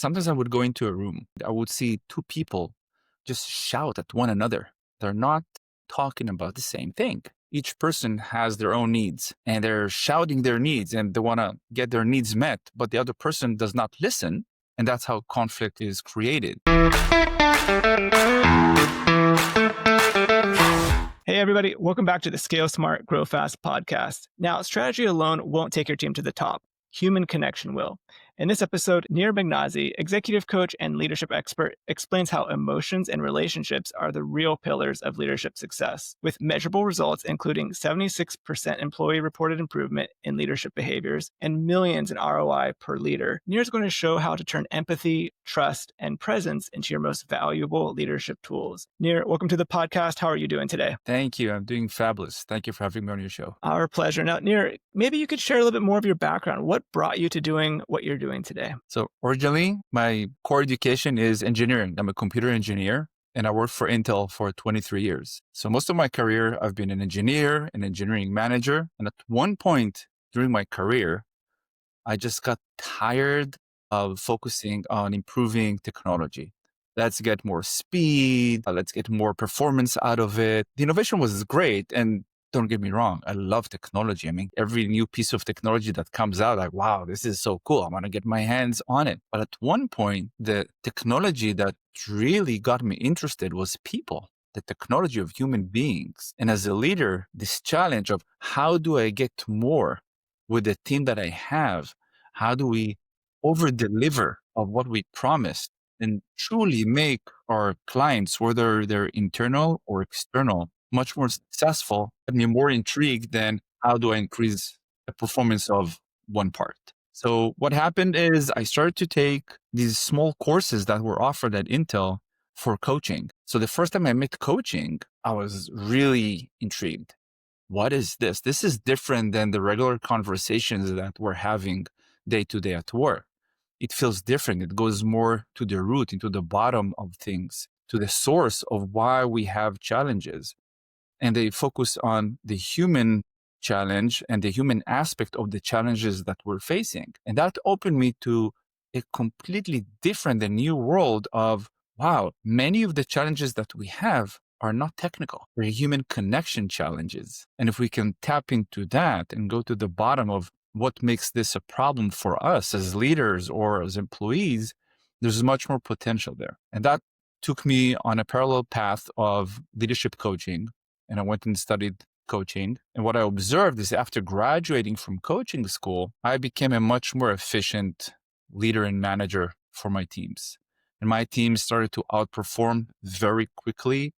Sometimes I would go into a room, I would see two people just shout at one another. They're not talking about the same thing. Each person has their own needs and they're shouting their needs and they want to get their needs met, but the other person does not listen. And that's how conflict is created. Hey, everybody. Welcome back to the Scale Smart, Grow Fast podcast. Now, strategy alone won't take your team to the top. Human connection will. In this episode, Nir Megnazi, executive coach and leadership expert, explains how emotions and relationships are the real pillars of leadership success, with measurable results including 76% employee-reported improvement in leadership behaviors and millions in ROI per leader. Nir is going to show how to turn empathy, trust, and presence into your most valuable leadership tools. Nir, welcome to the podcast. How are you doing today? Thank you. I'm doing fabulous. Thank you for having me on your show. Our pleasure. Now, Nir, maybe you could share a little bit more of your background. What brought you to doing what you're doing today? So originally, my core education is engineering. I'm a computer engineer and I worked for Intel for 23 years. So most of my career, I've been an engineer, an engineering manager. And at one point during my career, I just got tired of focusing on improving technology. Let's get more speed. Let's get more performance out of it. The innovation was great. And don't get me wrong, I love technology. I mean, every new piece of technology that comes out, like, wow, this is so cool. I want to get my hands on it. But at one point, the technology that really got me interested was people, the technology of human beings. And as a leader, this challenge of how do I get more with the team that I have? How do we over-deliver of what we promised and truly make our clients, whether they're internal or external, much more successful and be more intrigued than how do I increase the performance of one part. So what happened is I started to take these small courses that were offered at Intel for coaching. So the first time I met coaching, I was really intrigued. What is this? This is different than the regular conversations that we're having day to day at work. It feels different. It goes more to the root, into the bottom of things, to the source of why we have challenges. And they focus on the human challenge and the human aspect of the challenges that we're facing. And that opened me to a completely different and new world of, wow, many of the challenges that we have are not technical. They're human connection challenges. And if we can tap into that and go to the bottom of what makes this a problem for us as leaders or as employees, there's much more potential there. And that took me on a parallel path of leadership coaching. And I went and studied coaching. And what I observed is after graduating from coaching school, I became a much more efficient leader and manager for my teams. And my team started to outperform very quickly.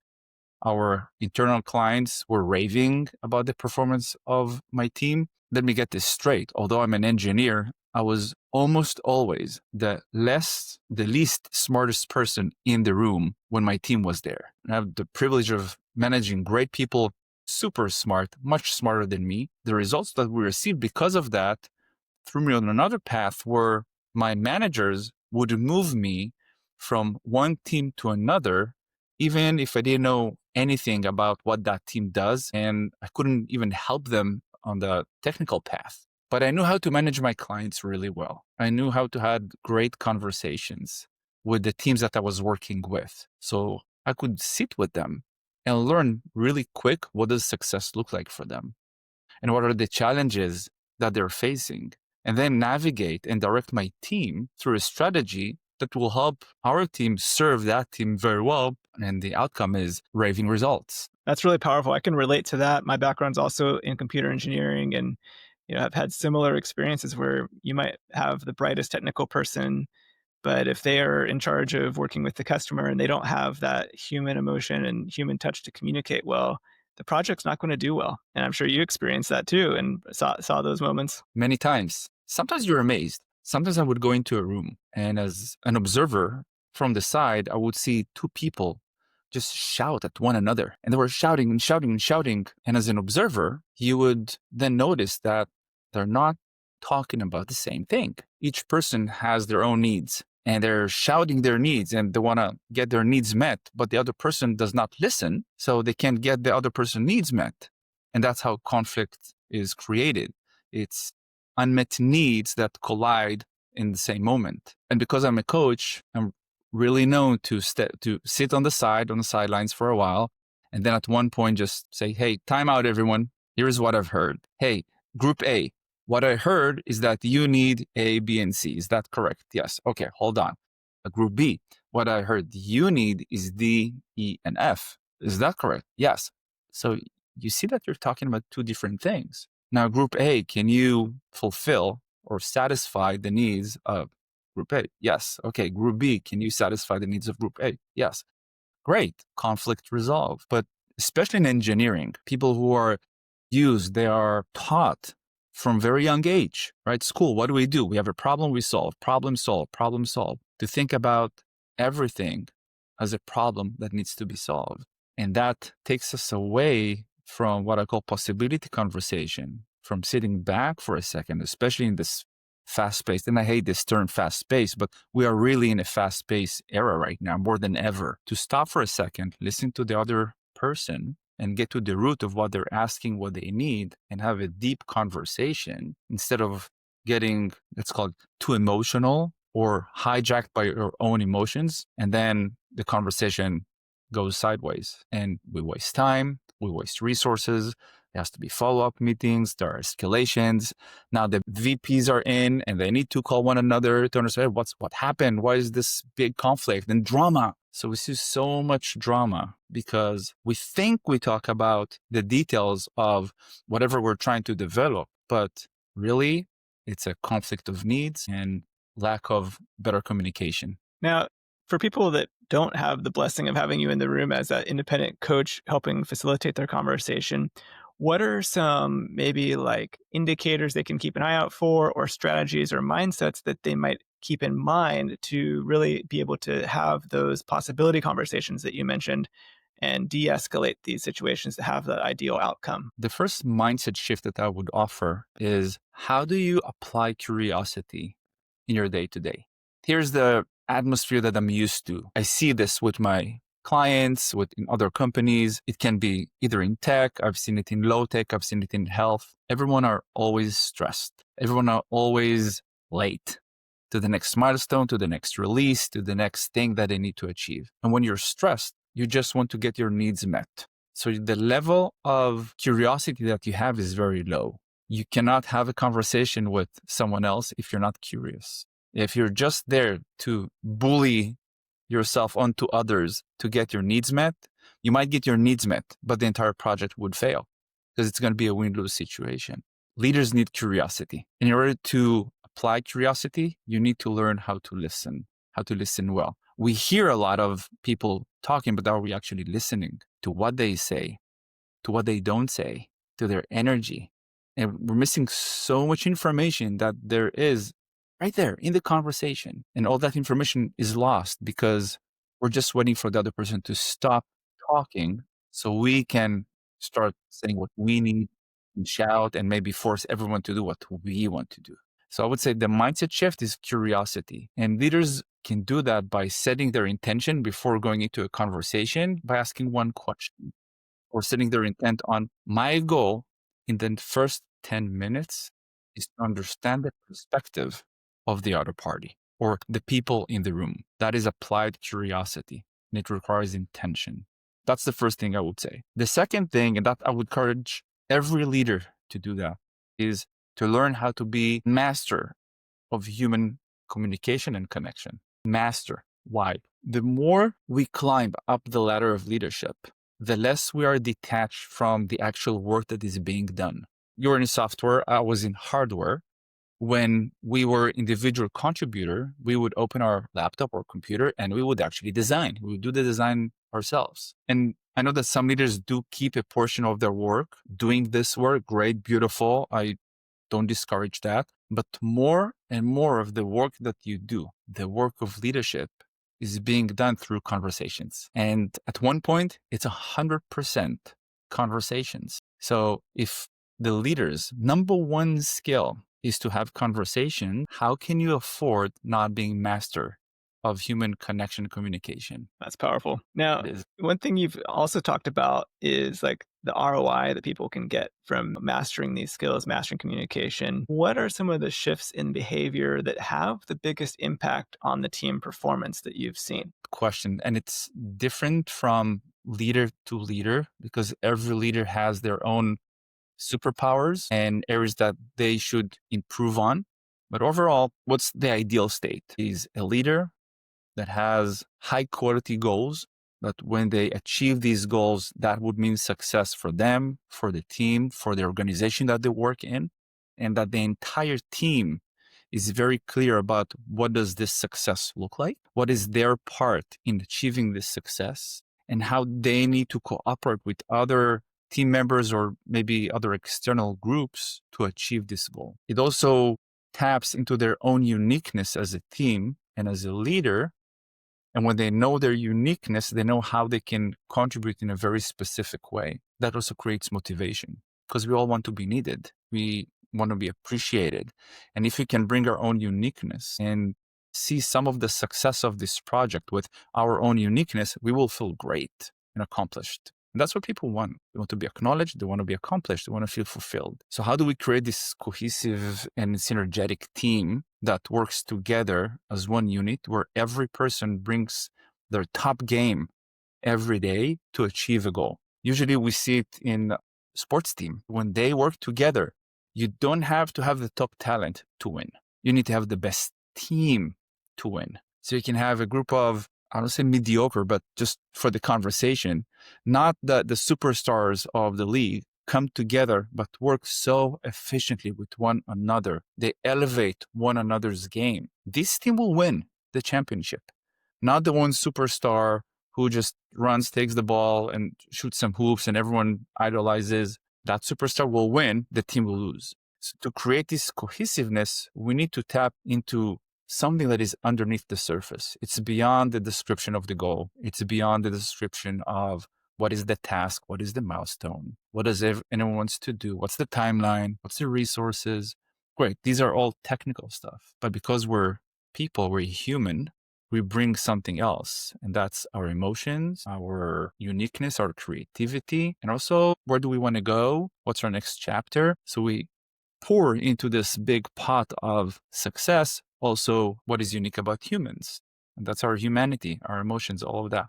Our internal clients were raving about the performance of my team. Let me get this straight. Although I'm an engineer, I was almost always the least smartest person in the room when my team was there. I have the privilege of managing great people, super smart, much smarter than me. The results that we received because of that threw me on another path where my managers would move me from one team to another, even if I didn't know anything about what that team does, and I couldn't even help them on the technical path. But I knew how to manage my clients really well. I knew how to have great conversations with the teams that I was working with. So I could sit with them and learn really quick what does success look like for them and what are the challenges that they're facing, and then navigate and direct my team through a strategy that will help our team serve that team very well. And the outcome is raving results. That's really powerful. I can relate to that. My background's also in computer engineering, and I've had similar experiences where you might have the brightest technical person, but if they are in charge of working with the customer and they don't have that human emotion and human touch to communicate well, the project's not going to do well. And I'm sure you experienced that too and saw those moments. Many times. Sometimes you're amazed. Sometimes I would go into a room and as an observer from the side, I would see two people just shout at one another. And they were shouting and shouting and shouting. And as an observer, you would then notice that they're not talking about the same thing. Each person has their own needs and they're shouting their needs and they want to get their needs met, but the other person does not listen. So they can't get the other person's needs met. And that's how conflict is created. It's unmet needs that collide in the same moment. And because I'm a coach, I'm really known to sit on the sidelines for a while. And then at one point, just say, hey, time out, everyone. Here's what I've heard. Hey, group A, what I heard is that you need A, B, and C. Is that correct? Yes. Okay, hold on. Group B, what I heard you need is D, E, and F. Is that correct? Yes. So you see that you're talking about two different things. Now, group A, can you fulfill or satisfy the needs of group A? Yes. Okay. Group B, can you satisfy the needs of group A? Yes. Great. Conflict resolved. But especially in engineering, people who are they are taught from very young age, right? School, what do? We have a problem, we solve, problem solve, problem solve. To think about everything as a problem that needs to be solved. And that takes us away from what I call possibility conversation, from sitting back for a second, especially in this fast paced. And I hate this term fast paced, but we are really in a fast paced era right now, more than ever. To stop for a second, listen to the other person and get to the root of what they're asking, what they need, and have a deep conversation instead of getting, let's call it, too emotional or hijacked by your own emotions. And then the conversation goes sideways and we waste time, we waste resources. There has to be follow-up meetings, there are escalations. Now the VPs are in and they need to call one another to understand what happened, why is this big conflict and drama. So we see so much drama because we think we talk about the details of whatever we're trying to develop, but really it's a conflict of needs and lack of better communication. Now, for people that don't have the blessing of having you in the room as that independent coach helping facilitate their conversation, what are some maybe like indicators they can keep an eye out for, or strategies or mindsets that they might keep in mind to really be able to have those possibility conversations that you mentioned and de-escalate these situations to have that ideal outcome? The first mindset shift that I would offer is, how do you apply curiosity in your day to day? Here's the atmosphere that I'm used to. I see this with my clients, in other companies. It can be either in tech, I've seen it in low tech, I've seen it in health. Everyone are always stressed. Everyone are always late to the next milestone, to the next release, to the next thing that they need to achieve. And when you're stressed, you just want to get your needs met. So the level of curiosity that you have is very low. You cannot have a conversation with someone else if you're not curious. If you're just there to bully yourself onto others to get your needs met, you might get your needs met, but the entire project would fail because it's going to be a win-lose situation. Leaders need curiosity. In order to apply curiosity, you need to learn how to listen well. We hear a lot of people talking, but are we actually listening to what they say, to what they don't say, to their energy? And we're missing so much information that there is right there in the conversation. And all that information is lost because we're just waiting for the other person to stop talking so we can start saying what we need and shout and maybe force everyone to do what we want to do. So I would say the mindset shift is curiosity. And leaders can do that by setting their intention before going into a conversation by asking one question or setting their intent on, my goal in the first 10 minutes is to understand the perspective of the other party or the people in the room. That is applied curiosity and it requires intention. That's the first thing I would say. The second thing, and that I would encourage every leader to do that, is to learn how to be master of human communication and connection. Master. Why? The more we climb up the ladder of leadership, the less we are detached from the actual work that is being done. You're in software, I was in hardware. When we were individual contributor, we would open our laptop or computer and we would actually design. We would do the design ourselves. And I know that some leaders do keep a portion of their work doing this work. Great, beautiful. I don't discourage that. But more and more of the work that you do, the work of leadership, is being done through conversations. And at one point, it's 100% conversations. So if the leader's number one skill is to have conversation, how can you afford not being master of human connection and communication. That's powerful. Now, It is. one thing you've also talked about is like the ROI that people can get from mastering these skills, mastering communication. What are some of the shifts in behavior that have the biggest impact on the team performance that you've seen? Question. And it's different from leader to leader because every leader has their own superpowers and areas that they should improve on. But overall, what's the ideal state? Is a leader that has high quality goals, that when they achieve these goals, that would mean success for them, for the team, for the organization that they work in, and that the entire team is very clear about what does this success look like, what is their part in achieving this success, and how they need to cooperate with other team members or maybe other external groups to achieve this goal. It also taps into their own uniqueness as a team and as a leader. And when they know their uniqueness, they know how they can contribute in a very specific way. That also creates motivation because we all want to be needed. We want to be appreciated. And if we can bring our own uniqueness and see some of the success of this project with our own uniqueness, we will feel great and accomplished. And that's what people want. They want to be acknowledged. They want to be accomplished. They want to feel fulfilled. So how do we create this cohesive and synergetic team that works together as one unit where every person brings their top game every day to achieve a goal? Usually we see it in sports team. When they work together, you don't have to have the top talent to win. You need to have the best team to win. So you can have a group of, I don't say mediocre, but just for the conversation, not the superstars of the league come together, but work so efficiently with one another. They elevate one another's game. This team will win the championship, not the one superstar who just runs, takes the ball and shoots some hoops and everyone idolizes. That superstar will win, the team will lose. So to create this cohesiveness, we need to tap into something that is underneath the surface. It's beyond the description of the goal. It's beyond the description of what is the task, what is the milestone, what does anyone wants to do, what's the timeline, what's the resources. Great, these are all technical stuff. But because we're people, we're human, we bring something else. And that's our emotions, our uniqueness, our creativity, and also where do we want to go? What's our next chapter? So we pour into this big pot of success also what is unique about humans. And that's our humanity, our emotions, all of that.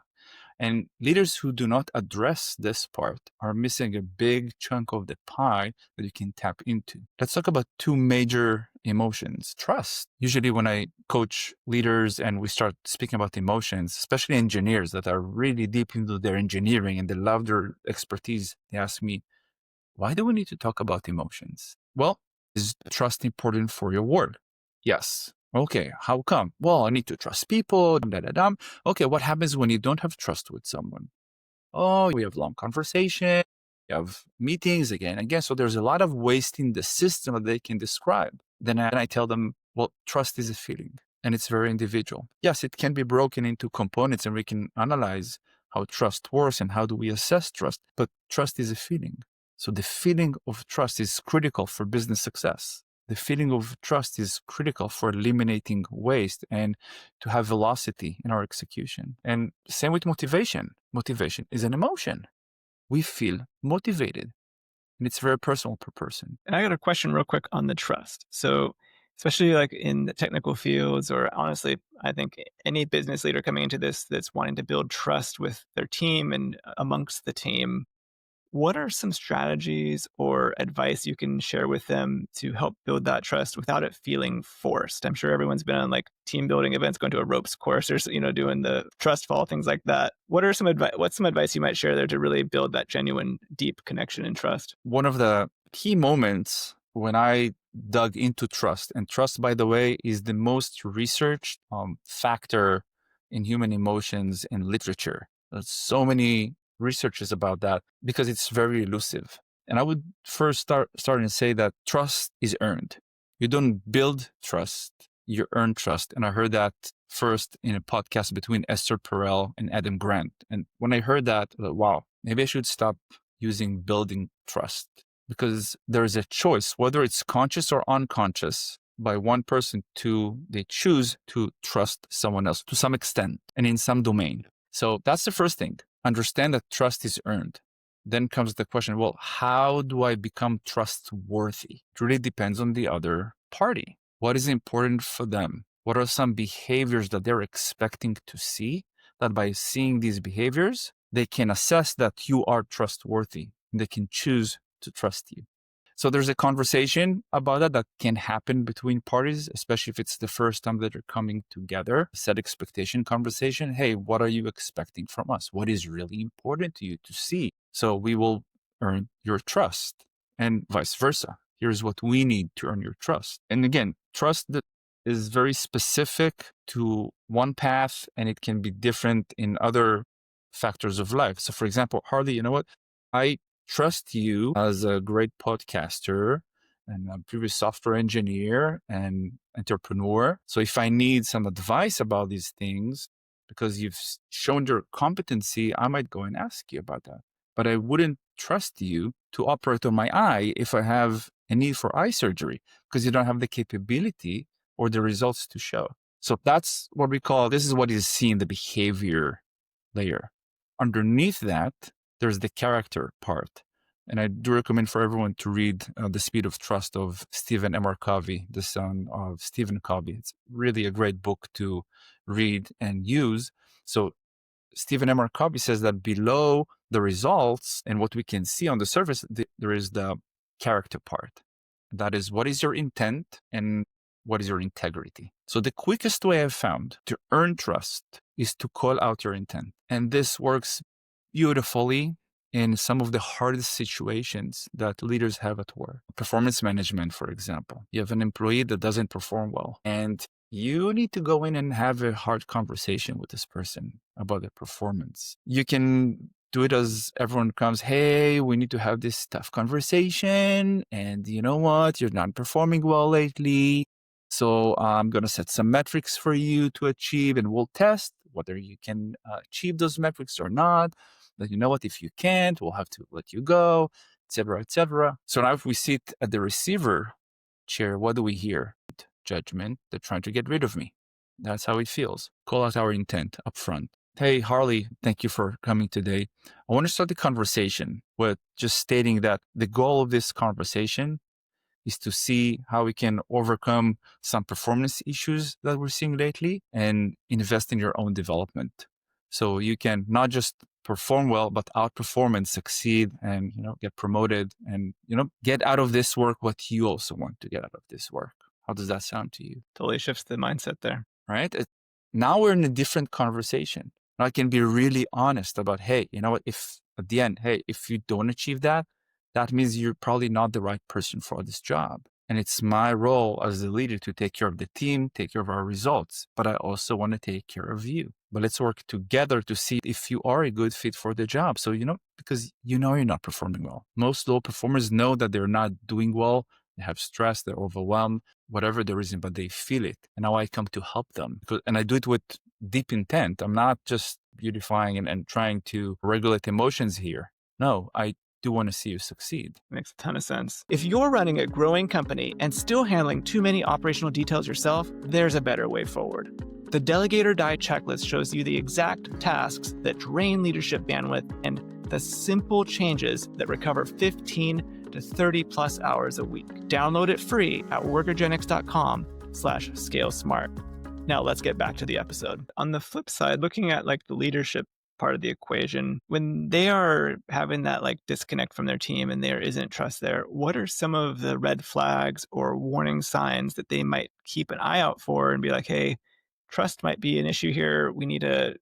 And leaders who do not address this part are missing a big chunk of the pie that you can tap into. Let's talk about two major emotions. Trust. Usually when I coach leaders and we start speaking about emotions, especially engineers that are really deep into their engineering and they love their expertise, they ask me, why do we need to talk about emotions? Well, is trust important for your work? Yes. Okay, how come? Well, I need to trust people. Da, da, da. Okay, what happens when you don't have trust with someone? Oh, we have long conversation, we have meetings again and again. So there's a lot of waste in the system that they can describe. Then I tell them, well, trust is a feeling and it's very individual. Yes, it can be broken into components and we can analyze how trust works and how do we assess trust, but trust is a feeling. So the feeling of trust is critical for business success. The feeling of trust is critical for eliminating waste and to have velocity in our execution. And same with motivation. Motivation is an emotion. We feel motivated and it's very personal per person. And I got a question real quick on the trust. So, especially like in the technical fields, or honestly, I think any business leader coming into this that's wanting to build trust with their team and amongst the team, what are some strategies or advice you can share with them to help build that trust without it feeling forced? I'm sure everyone's been on like team building events, going to a ropes course or, doing the trust fall, things like that. What's some advice you might share there to really build that genuine, deep connection and trust? One of the key moments when I dug into trust, and trust, by the way, is the most researched factor in human emotions in literature. There's so many researches about that because it's very elusive. And I would first start and say that trust is earned. You don't build trust, you earn trust. And I heard that first in a podcast between Esther Perel and Adam Grant. And when I heard that, I thought, wow, maybe I should stop using building trust because there is a choice, whether it's conscious or unconscious. by one person to they choose to trust someone else to some extent and in some domain. So that's the first thing. Understand that trust is earned. Then comes the question, well, how do I become trustworthy? It really depends on the other party. What is important for them? What are some behaviors that they're expecting to see that by seeing these behaviors, they can assess that you are trustworthy and they can choose to trust you? So there's a conversation about that can happen between parties, especially if it's the first time that they're coming together. Set expectation conversation. Hey, what are you expecting from us? What is really important to you to see? So we will earn your trust and vice versa. Here's what we need to earn your trust. And again, trust that is very specific to one path and it can be different in other factors of life. So for example, Harley, you know what? I trust you as a great podcaster and a previous software engineer and entrepreneur. So if I need some advice about these things, because you've shown your competency, I might go and ask you about that. But I wouldn't trust you to operate on my eye if I have a need for eye surgery because you don't have the capability or the results to show. So that's what we call, this is what is seen, the behavior layer. Underneath that, there's the character part. And I do recommend for everyone to read The Speed of Trust of Stephen M. R. Covey, the son of Stephen Covey. It's really a great book to read and use. So Stephen M. R. Covey says that below the results and what we can see on the surface, there is the character part. That is, what is your intent and what is your integrity? So the quickest way I've found to earn trust is to call out your intent. And this works beautifully in some of the hardest situations that leaders have at work. Performance management, for example. You have an employee that doesn't perform well, and you need to go in and have a hard conversation with this person about their performance. You can do it as everyone comes, hey, we need to have this tough conversation. And you know what? You're not performing well lately. So I'm going to set some metrics for you to achieve, and we'll test whether you can achieve those metrics or not. But you know what? If you can't, we'll have to let you go, etc., etc. So now if we sit at the receiver chair, what do we hear? Judgment. They're trying to get rid of me. That's how it feels. Call out our intent up front. Hey, Harley, thank you for coming today. I want to start the conversation with just stating that the goal of this conversation is to see how we can overcome some performance issues that we're seeing lately and invest in your own development. So you can not just perform well, but outperform and succeed and, get promoted and, get out of this work what you also want to get out of this work. How does that sound to you? Totally shifts the mindset there. Right? Now we're in a different conversation. I can be really honest about, hey, you know what? If at the end, hey, if you don't achieve that, that means you're probably not the right person for this job. And it's my role as the leader to take care of the team, take care of our results. But I also want to take care of you. But let's work together to see if you are a good fit for the job. So, because you're not performing well. Most low performers know that they're not doing well. They have stress, they're overwhelmed, whatever the reason, but they feel it. And now I come to help them. And I do it with deep intent. I'm not just beautifying and trying to regulate emotions here. No, I do want to see you succeed. Makes a ton of sense. If you're running a growing company and still handling too many operational details yourself, there's a better way forward. The Delegate or Die checklist shows you the exact tasks that drain leadership bandwidth and the simple changes that recover 15 to 30 plus hours a week. Download it free at workergenics.com/scale-smart. Now let's get back to the episode. On the flip side, looking at the leadership part of the equation, when they are having that disconnect from their team and there isn't trust there, what are some of the red flags or warning signs that they might keep an eye out for and be like, hey, trust might be an issue here. We need to,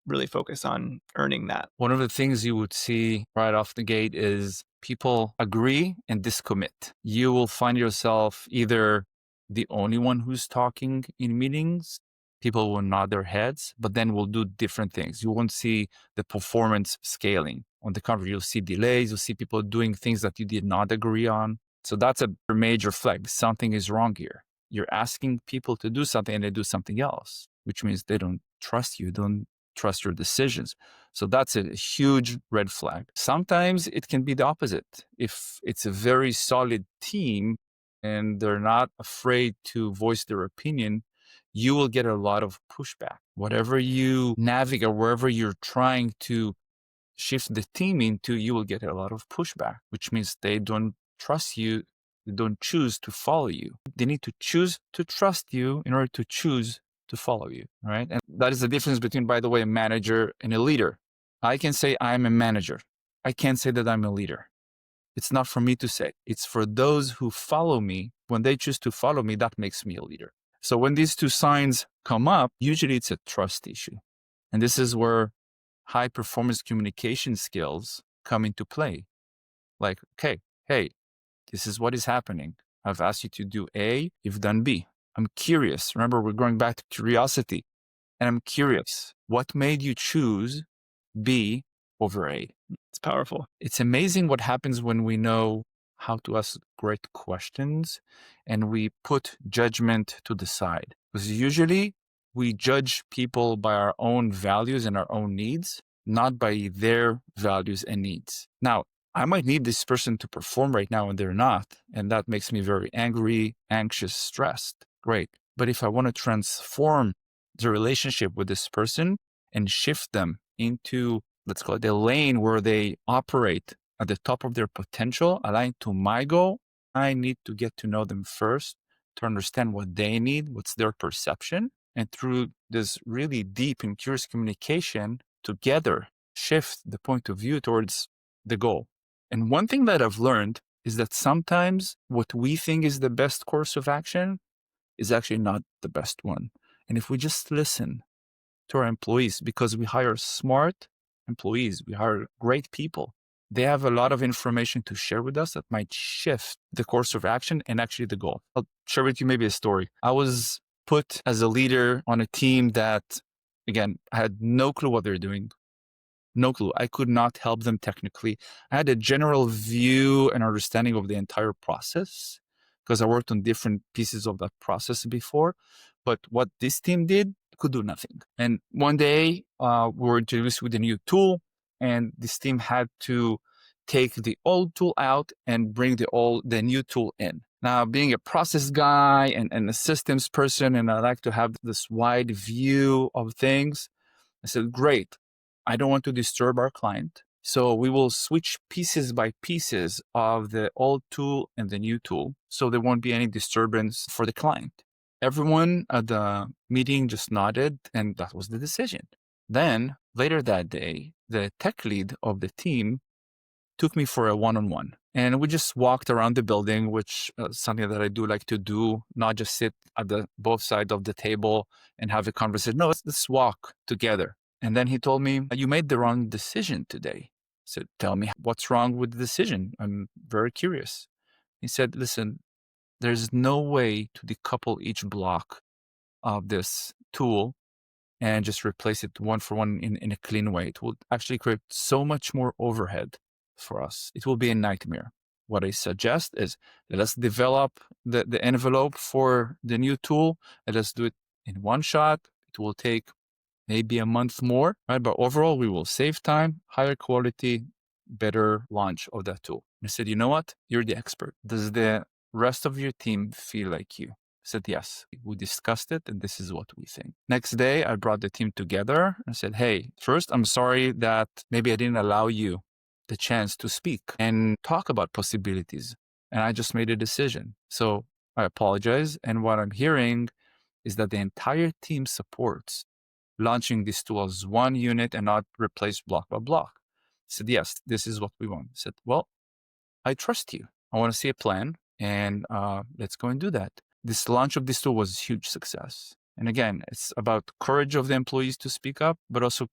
really focus on earning that. One of the things you would see right off the gate is people agree and discommit. You will find yourself either the only one who's talking in meetings. People will nod their heads, but then will do different things. You won't see the performance scaling. On the contrary, you'll see delays. You'll see people doing things that you did not agree on. So that's a major flag. Something is wrong here. You're asking people to do something and they do something else, which means they don't trust you, don't trust your decisions. So that's a huge red flag. Sometimes it can be the opposite. If it's a very solid team and they're not afraid to voice their opinion, you will get a lot of pushback. Whatever you navigate, wherever you're trying to shift the team into, you will get a lot of pushback, which means they don't trust you. They don't choose to follow you. They need to choose to trust you in order to choose to follow you, right? And that is the difference between, by the way, a manager and a leader. I can say I'm a manager. I can't say that I'm a leader. It's not for me to say. It's for those who follow me. When they choose to follow me, that makes me a leader. So when these two signs come up, usually it's a trust issue. And this is where high performance communication skills come into play. Like, okay, hey, this is what is happening. I've asked you to do A, you've done B. I'm curious. Remember, we're going back to curiosity. And I'm curious, what made you choose B over A? It's powerful. It's amazing what happens when we know how to ask great questions and we put judgment to the side. Because usually we judge people by our own values and our own needs, not by their values and needs. Now, I might need this person to perform right now and they're not. And that makes me very angry, anxious, stressed. Great. But if I want to transform the relationship with this person and shift them into, let's call it, the lane where they operate at the top of their potential, aligned to my goal, I need to get to know them first to understand what they need, what's their perception. And through this really deep and curious communication, together shift the point of view towards the goal. And one thing that I've learned is that sometimes what we think is the best course of action is actually not the best one. And if we just listen to our employees, because we hire smart employees, we hire great people, they have a lot of information to share with us that might shift the course of action and actually the goal. I'll share with you maybe a story. I was put as a leader on a team that, again, I had no clue what they're doing. No clue. I could not help them technically. I had a general view and understanding of the entire process because I worked on different pieces of that process before. But what this team did, I could do nothing. And one day we were introduced with a new tool, and this team had to take the old tool out and bring the new tool in. Now, being a process guy and a systems person, and I like to have this wide view of things, I said, great. I don't want to disturb our client. So we will switch pieces by pieces of the old tool and the new tool. So there won't be any disturbance for the client. Everyone at the meeting just nodded, and that was the decision. Then later that day, the tech lead of the team took me for a one-on-one. And we just walked around the building, which is something that I do like to do, not just sit at the both sides of the table and have a conversation. No, let's walk together. And then he told me, you made the wrong decision today. I said, tell me what's wrong with the decision. I'm very curious. He said, listen, there's no way to decouple each block of this tool and just replace it one for one in a clean way. It will actually create so much more overhead for us. It will be a nightmare. What I suggest is let us develop the envelope for the new tool. Let us do it in one shot. It will take maybe a month more, right? But overall, we will save time, higher quality, better launch of that tool. I said, you know what? You're the expert. Does the rest of your team feel like you? I said, yes. We discussed it, and this is what we think. Next day, I brought the team together. I said, hey, first, I'm sorry that maybe I didn't allow you the chance to speak and talk about possibilities. And I just made a decision. So I apologize. And what I'm hearing is that the entire team supports launching this tool as one unit and not replace block by block. I said, yes, this is what we want. I said, well, I trust you. I want to see a plan, and let's go and do that. This launch of this tool was a huge success. And again, it's about courage of the employees to speak up, but also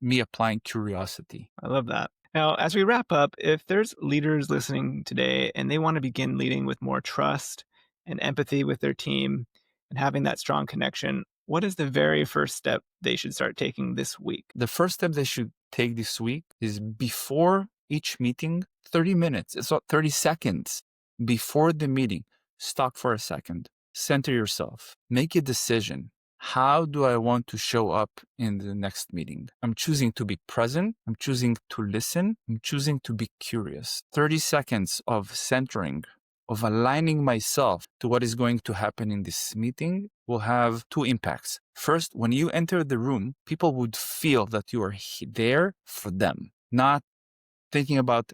me applying curiosity. I love that. Now, as we wrap up, if there's leaders listening today and they want to begin leading with more trust and empathy with their team and having that strong connection, what is the very first step they should start taking this week? The first step they should take this week is before each meeting, 30 minutes, it's not 30 seconds before the meeting, stop for a second, center yourself, make a decision. How do I want to show up in the next meeting? I'm choosing to be present. I'm choosing to listen. I'm choosing to be curious. 30 seconds of centering of aligning myself to what is going to happen in this meeting will have two impacts. First, when you enter the room, people would feel that you are there for them, not thinking about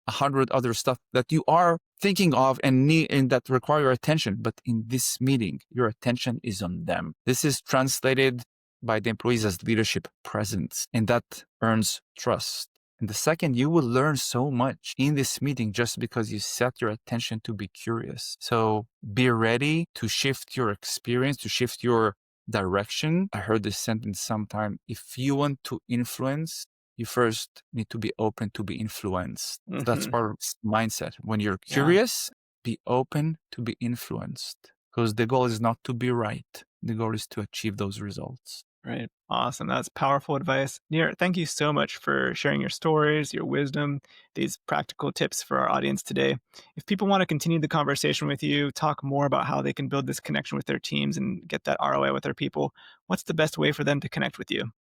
100 other stuff that you are thinking of and need and that require your attention. But in this meeting, your attention is on them. This is translated by the employees as leadership presence, and that earns trust. And the second, you will learn so much in this meeting just because you set your attention to be curious. So be ready to shift your experience, to shift your direction. I heard this sentence sometime. If you want to influence, you first need to be open to be influenced. So that's part of mindset. When you're curious, be open to be influenced, because the goal is not to be right. The goal is to achieve those results. Right. Awesome. That's powerful advice. Nir, thank you so much for sharing your stories, your wisdom, these practical tips for our audience today. If people want to continue the conversation with you, talk more about how they can build this connection with their teams and get that ROI with their people, what's the best way for them to connect with you?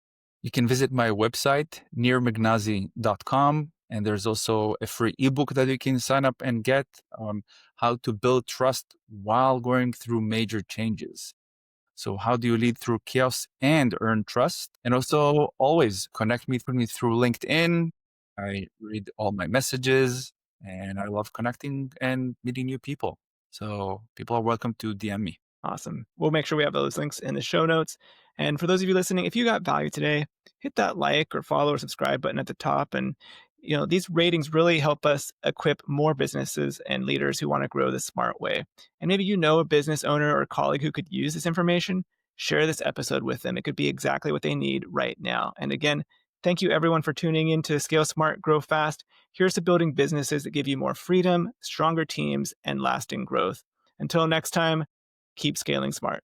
You can visit my website, nirmegnazi.com. And there's also a free ebook that you can sign up and get on how to build trust while going through major changes. So how do you lead through chaos and earn trust? And also always connect with me through LinkedIn. I read all my messages and I love connecting and meeting new people. So people are welcome to DM me. Awesome. We'll make sure we have those links in the show notes. And for those of you listening, if you got value today, hit that like or follow or subscribe button at the top. And these ratings really help us equip more businesses and leaders who want to grow the smart way. And maybe you know a business owner or colleague who could use this information. Share this episode with them. It could be exactly what they need right now. And again, thank you everyone for tuning in to Scale Smart, Grow Fast. Here's to building businesses that give you more freedom, stronger teams, and lasting growth. Until next time, keep scaling smart.